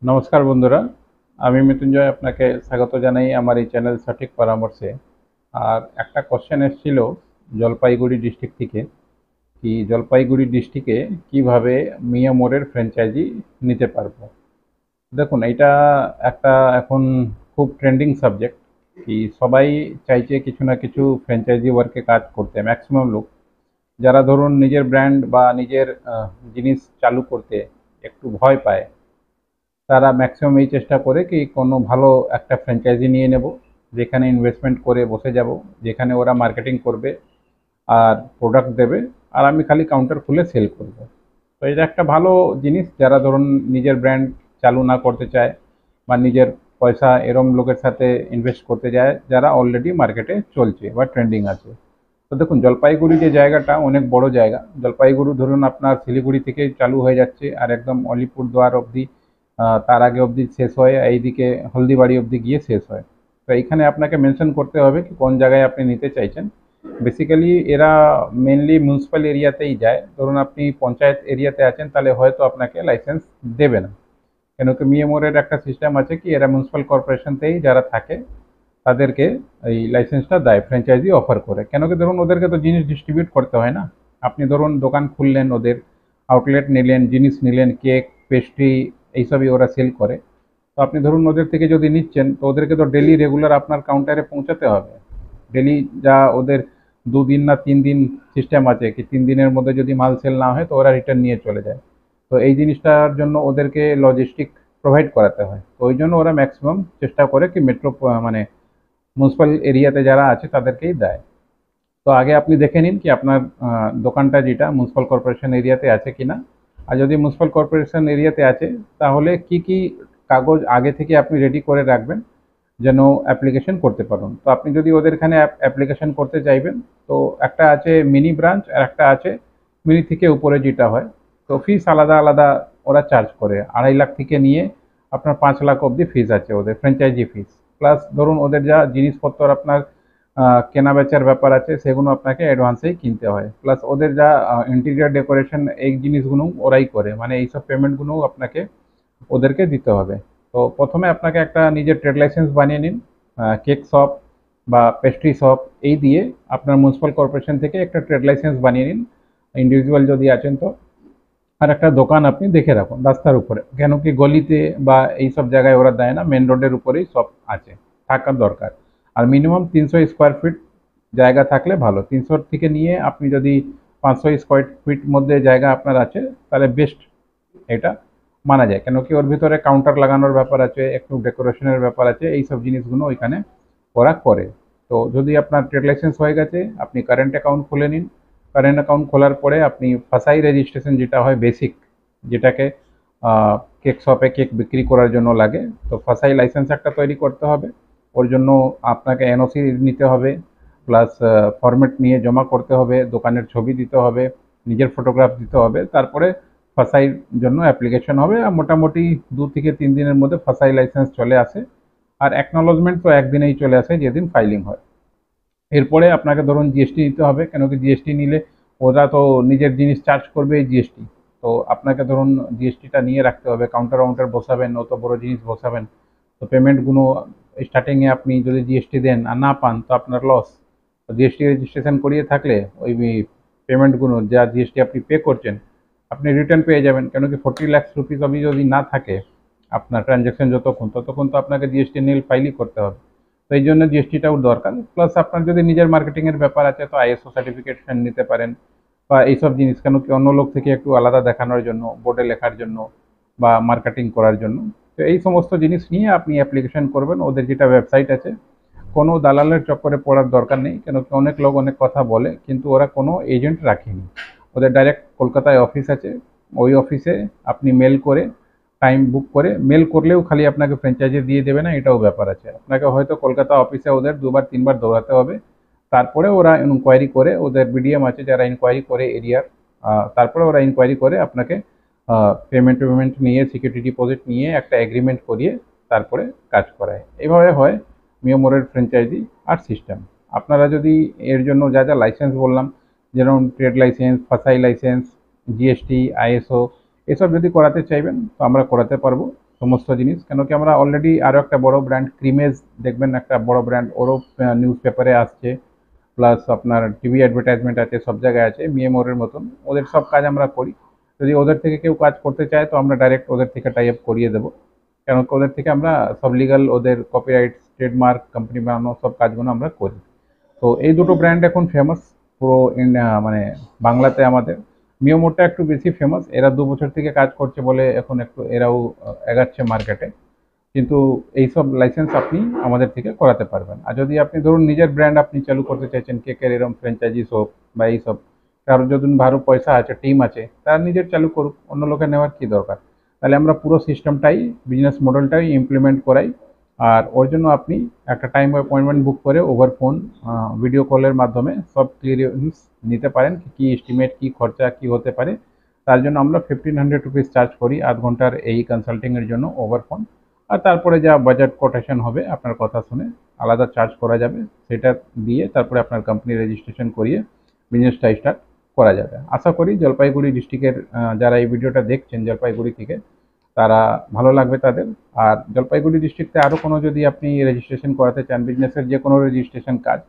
নমস্কার বন্ধুরা, আমি মৃত্যুঞ্জয় আপনাকে স্বাগত জানাই আমার এই চ্যানেল সঠিক পরামর্শে। আর একটা কোশ্চেন এসেছিল জলপাইগুড়ি ডিস্ট্রিক্ট থেকে, কি জলপাইগুড়ি ডিস্ট্রিক্টে কিভাবে মিয়া মোড়ের ফ্র্যাঞ্চাইজি নিতে পারবো। দেখুন, এটা একটা এখন খুব ট্রেন্ডিং সাবজেক্ট। কি সবাই চাইছে কিছু না কিছু ফ্র্যাঞ্চাইজি ওয়ার্কে কাজ করতে, ম্যাক্সিমাম লোক যারা ধরুন নিজের ব্র্যান্ড বা নিজের জিনিস চালু করতে একটু ভয় পায়, তারা ম্যাক্সিমাম এই চেষ্টা করে কি কোনো ভালো একটা ফ্র্যাঞ্চাইজি নিয়ে নেব, যেখানে ইনভেস্টমেন্ট করে বসে যাব, যেখানে ওরা মার্কেটিং করবে আর প্রোডাক্ট দেবে, আর আমি খালি কাউন্টার খুলে সেল করব। তো এটা একটা ভালো জিনিস, যারা ধরুন নিজের ব্র্যান্ড চালু না করতে চায় বা নিজের পয়সা এরম লোকের সাথে ইনভেস্ট করতে যায় যারা অলরেডি মার্কেটে চলছে বা ট্রেন্ডিং আছে। তো দেখুন, জলপাইগুড়ি যে জায়গাটা অনেক বড় জায়গা। জলপাইগুড়ি ধরুন আপনার শিলিগুড়ি থেকে চালু হয়ে যাচ্ছে আর একদম অলিপুরদুয়ার অবধি, তার আগে অবধি শেষ হয়, এইদিকে হলদিবাড়ি অবধি গিয়ে শেষ হয়। তো এইখানে আপনাকে মেনশন করতে হবে কি কোন জায়গায় আপনি নিতে চাইছেন। বেসিক্যালি এরা মেনলি মিউনিসিপ্যাল এরিয়াতেই যায়। ধরুন আপনি পঞ্চায়েত এরিয়াতে আছেন, তাহলে হয়তো আপনাকে লাইসেন্স দেবে না, কেন কি মিয়ামোরের একটা সিস্টেম আছে কি এরা মিউনিসিপ্যাল কর্পোরেশনতেই যারা থাকে তাদেরকে এই লাইসেন্সটা দেয়, ফ্র্যাঞ্চাইজি অফার করে। কেন কি ধরুন ওদেরকে তো জিনিস ডিস্ট্রিবিউট করতে হয় না। আপনি ধরুন দোকান খুললেন, ওদের আউটলেট নিলেন, জিনিস নিলেন, কেক, পেস্ট্রি এইসবই ওরা সেল করে। তো আপনি ধরুন ওদের থেকে যদি নিচ্ছেন, তো ওদেরকে তো ডেলি রেগুলার আপনার কাউন্টারে পৌঁছাতে হবে। ডেলি যা ওদের 2 দিন না 3 দিন সিস্টেম আছে কি 3 দিনের মধ্যে যদি মাল সেল না হয় তো ওরা রিটার্ন নিয়ে চলে যায়। তো এই জিনিসটার জন্য ওদেরকে লজিস্টিক প্রোভাইড করাতে হয়। তো ওই জন্য ওরা ম্যাক্সিমাম চেষ্টা করে কি মেট্রো মানে মিউনিসিপ্যাল এরিয়াতে যারা আছে তাদেরকেই দেয়। তো আগে আপনি দেখে নিন কি আপনার দোকানটা যেটা মিউনিসিপ্যাল কর্পোরেশন এরিয়াতে আছে কিনা। আর যদি মিউনিসিপ্যাল কর্পোরেশন এরিয়াতে আছে, তাহলে কি কি কাগজ আগে থেকে আপনি রেডি করে রাখবেন যেন অ্যাপ্লিকেশন করতে পারুন। তো আপনি যদি ওদের এখানে অ্যাপ্লিকেশন করতে চাইবেন, তো একটা আছে মিনি ব্রাঞ্চ আর একটা আছে মিনি থেকে উপরে যেটা হয়। তো ফিস আলাদা আলাদা ওরা চার্জ করে, 2.5 লাখ থেকে নিয়ে আপনার 5 লাখ অবধি ফিস আছে ওদের ফ্র্যাঞ্চাইজি ফিস। প্লাস ধরুন ওদের যা জিনিসপত্র আপনার কেনা বেচার ব্যাপার আছে, সেগুলো আপনাকে অ্যাডভান্সেই কিনতে হয়। প্লাস ওদের যা ইন্টেরিয়ার ডেকোরেশন এই জিনিসগুলো ওরাই করে, মানে এইসব পেমেন্টগুলো আপনাকে ওদেরকে দিতে হবে। তো প্রথমে আপনাকে একটা নিজের ট্রেড লাইসেন্স বানিয়ে নিন, কেক শপ বা পেস্ট্রি শপ এই দিয়ে আপনার মিউনিসিপ্যাল কর্পোরেশন থেকে একটা ট্রেড লাইসেন্স বানিয়ে নিন, ইন্ডিভিজুয়াল যদি আছেন তো। আর একটা দোকান আপনি দেখে রাখুন রাস্তার উপরে, কেন কি গলিতে বা এই সব জায়গায় ওরা দেয় না, মেন রোডের উপরেই সব আছে, থাকার দরকার। আর মিনিমাম 300 স্কোয়ার ফিট জায়গা থাকলে ভালো। 300 থেকে নিয়ে আপনি যদি 500 স্কোয়ার ফিট মধ্যে জায়গা আপনার আছে, তাহলে বেস্ট এটা মানা যায়। কেন কি ওর ভিতরে কাউন্টার লাগানোর ব্যাপার আছে, একটু ডেকোরেশনের ব্যাপার আছে, এইসব জিনিসগুলো ওইখানে ওরা করে। তো যদি আপনার ট্রেড লাইসেন্স হয়ে গেছে, আপনি কারেন্ট অ্যাকাউন্ট খুলে নিন। কারেন্ট অ্যাকাউন্ট খোলার পরে আপনি ফাসাই রেজিস্ট্রেশন যেটা হয় বেসিক, যেটাকে কেক শপে কেক বিক্রি করার জন্য লাগে, তো ফাসাই লাইসেন্স একটা তৈরি করতে হবে। ওর জন্য আপনাকে এনওসি নিতে হবে, প্লাস ফরম্যাট নিয়ে জমা করতে হবে, দোকানের ছবি দিতে হবে, নিজের ফটোগ্রাফ দিতে হবে, তারপরে ফাসাইয়ের জন্য অ্যাপ্লিকেশন হবে। আর মোটামুটি 2 থেকে 3 দিনের মধ্যে ফাসাই লাইসেন্স চলে আসে। আর অ্যাকনোলজমেন্ট তো একদিনেই চলে আসে যেদিন ফাইলিং হয়। এরপরে আপনাকে ধরুন জিএসটি নিতে হবে, কেন কি জিএসটি নিলে ওরা তো নিজের জিনিস চার্জ করবে জিএসটি। তো আপনাকে ধরুন জিএসটিটা নিয়ে রাখতে হবে, কাউন্টার কাউন্টার বসাবেন, অত বড় জিনিস বসাবেন। তো পেমেন্টগুলো স্টার্টিংয়ে আপনি যদি জিএসটি দেন আর না পান তো আপনার লস। তো জিএসটি রেজিস্ট্রেশন করিয়ে থাকলে ওই পেমেন্টগুলো যা জিএসটি আপনি পে করছেন আপনি রিটার্ন পেয়ে যাবেন। কেন কি 40 লাখ রুপিস অবধি যদি না থাকে আপনার ট্রানজ্যাকশন যতক্ষণ, ততক্ষণ তো আপনাকে জিএসটি নীল ফাইলই করতে হবে। তো এই জন্য জিএসটিটাও দরকার। প্লাস আপনার যদি নিজের মার্কেটিংয়ের ব্যাপার আছে তো আইএসও সার্টিফিকেশন নিতে পারেন বা এইসব জিনিস, কেন কি অন্য লোক থেকে একটু আলাদা দেখানোর জন্য, বোর্ডে লেখার জন্য বা মার্কেটিং করার জন্য। তো এই সমস্ত জিনিস নিয়ে আপনি অ্যাপ্লিকেশন করবেন। ওদের যেটা ওয়েবসাইট আছে, কোনো দালালের চক্করে পড়ার দরকার নেই, কেন কি অনেক লোক অনেক কথা বলে কিন্তু ওরা কোনো এজেন্ট রাখেনি। ওদের ডাইরেক্ট কলকাতায় অফিস আছে, ওই অফিসে আপনি মেল করে টাইম বুক করে, মেল করলেও খালি আপনাকে ফ্র্যাঞ্চাইজি দিয়ে দেবে না, এটাও ব্যাপার আছে। আপনাকে হয়তো কলকাতা অফিসে ওদের 2 বার 3 বার দৌড়াতে হবে। তারপরে ওরা ইনকোয়ারি করে, ওদের বিডিএম আছে যারা ইনকোয়ারি করে এরিয়ার, তারপরে ওরা ইনকোয়ারি করে আপনাকে পেমেন্ট পেমেন্ট নিয়ে, সিকিউরিটি ডিপোজিট নিয়ে একটা এগ্রিমেন্ট করিয়ে তারপরে কাজ করায়। এভাবে হয় মিয়ামোরের ফ্র্যাঞ্চাইজি আর সিস্টেম। আপনারা যদি এর জন্য যা যা লাইসেন্স বললাম, যেমন trade licence, FSSAI licence, GST, ISO, এসব যদি করাতে চাইবেন তো আমরা করাতে পারবো, সমস্ত জিনিস, কেন কি আমরা অলরেডি আরও একটা বড় ব্র্যান্ড ক্রিমেজ দেখবেন, একটা বড় ব্র্যান্ড, ওরও নিউজ পেপারে আসছে, প্লাস আপনার টিভি অ্যাডভার্টাইজমেন্ট আছে, সব জায়গায় আছে, মিএমওরের মতন ওদের সব কাজ আমরা করি। যদি ওদের থেকে কেউ কাজ করতে চায় তো আমরা ডাইরেক্ট ওদের থেকে টাই আপ করিয়ে দেবো, কেন কি ওদের থেকে আমরা সব লিগাল, ওদের কপিরাইট, ট্রেডমার্ক, কোম্পানি বানানো সব কাজগুলো আমরা করি। তো এই দুটো ব্র্যান্ড এখন ফেমাস পুরো মানে বাংলাতে। আমাদের মিওমোরটা একটু বেশি ফেমাস, এরা 2 বছর থেকে কাজ করছে বলে এখন একটু এরাও এগাচ্ছে মার্কেটে। কিন্তু এইসব লাইসেন্স আপনি আমাদের থেকে করাতে পারবেন। আর যদি আপনি ধরুন নিজের ব্র্যান্ড আপনি চালু করতে চাইছেন, কেকের এরকম ফ্র্যাঞ্চাইজি শপ বা এইসব, কারোর যদি ভালো পয়সা আছে, টিম আছে, তার নিজের চালু করুক, অন্য লোকে নেওয়ার কি দরকার। তাহলে আমরা পুরো সিস্টেমটাই, বিজনেস মডেলটাই ইমপ্লিমেন্ট করাই। আর ওর জন্য আপনি একটা টাইম অ্যাপয়েন্টমেন্ট বুক করে ওভার ফোন, ভিডিও কলের মাধ্যমে সব ক্লিয়ারেন্স নিতে পারেন, কি এস্টিমেট, কি খরচা কি হতে পারে। তার জন্য আমরা 1500 রুপিস চার্জ করি আধ ঘন্টার এই কনসাল্টিংয়ের জন্য ওভার ফোন। আর তারপরে যা বাজেট কোটেশন হবে আপনার কথা শুনে আলাদা চার্জ করা যাবে, সেটা দিয়ে তারপরে আপনার কোম্পানি রেজিস্ট্রেশন করিয়ে বিজনেসটা স্টার্ট করা যাবে। আশা করি জলপাইগুড়ি ডিস্ট্রিক্টের যারা এই ভিডিওটা দেখছেন জলপাইগুড়ি থেকে, তারা ভালো লাগবে তাদের। আর জলপাইগুড়ি ডিস্ট্রিক্টে আরও কোনো যদি আপনি রেজিস্ট্রেশন করাতে চান, বিজনেসের যে কোনো রেজিস্ট্রেশন কাজ,